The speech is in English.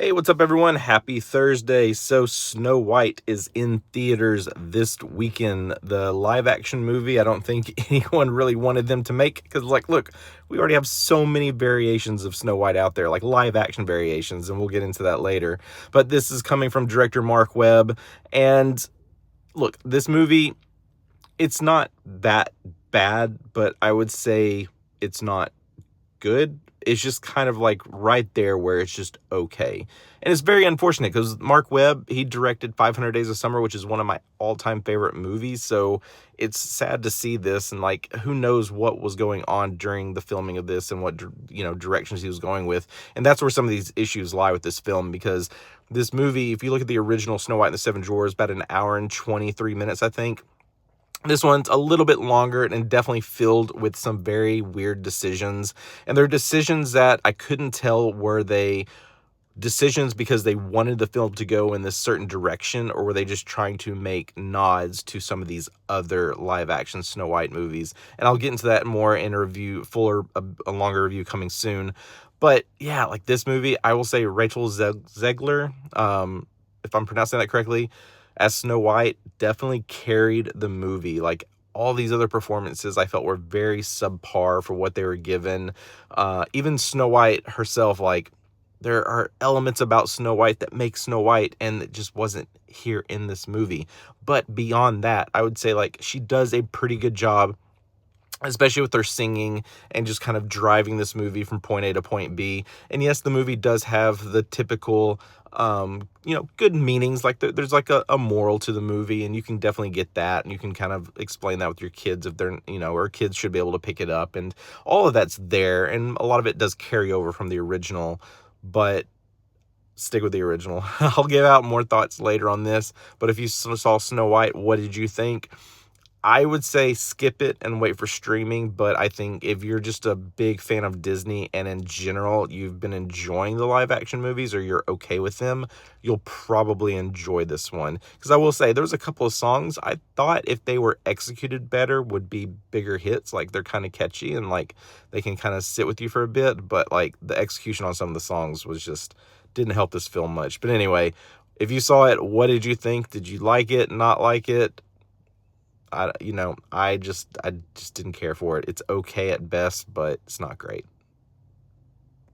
Hey, what's up, everyone? Happy Thursday. So, Snow White is in theaters this weekend. The live action movie, I don't think anyone really wanted them to make because, look, we already have so many variations of Snow White out there, like live action variations, and we'll get into that later. But this is coming from director Mark Webb. And look, this movie, it's not that bad, but I would say it's not good. It's just kind of like right there where it's just okay. And it's very unfortunate because Mark Webb, he directed 500 Days of Summer, which is one of my all-time favorite movies. So it's sad to see this, and like who knows what was going on during the filming of this and what directions he was going with. And that's where some of these issues lie with this film, because this movie, if you look at the original Snow White and the Seven Dwarfs, about an hour and 23 minutes, I think. This one's a little bit longer and definitely filled with some very weird decisions. And they're decisions that I couldn't tell, were they decisions because they wanted the film to go in this certain direction, or were they just trying to make nods to some of these other live action Snow White movies. And I'll get into that more in a review, a longer review coming soon. But yeah, like this movie, I will say Rachel Zegler, if I'm pronouncing that correctly, as Snow White, definitely carried the movie. Like all these other performances, I felt were very subpar for what they were given. Even Snow White herself, like there are elements about Snow White that make Snow White, and it just wasn't here in this movie. But beyond that, I would say like she does a pretty good job, especially with her singing and just kind of driving this movie from point A to point B. And yes, the movie does have the typical, good meanings. Like there's like a moral to the movie, and you can definitely get that, and you can kind of explain that with your kids if they're, or kids should be able to pick it up, and all of that's there. And a lot of it does carry over from the original, but stick with the original. I'll give out more thoughts later on this, but if you saw Snow White, what did you think? I would say skip it and wait for streaming, but I think if you're just a big fan of Disney and in general you've been enjoying the live action movies, or you're okay with them, you'll probably enjoy this one. Because I will say there was a couple of songs I thought, if they were executed better, would be bigger hits. Like they're kind of catchy and like they can kind of sit with you for a bit, but like the execution on some of the songs was just didn't help this film much. But anyway, if you saw it, what did you think? Did you like it, not like it? I just didn't care for it. It's okay at best, but it's not great.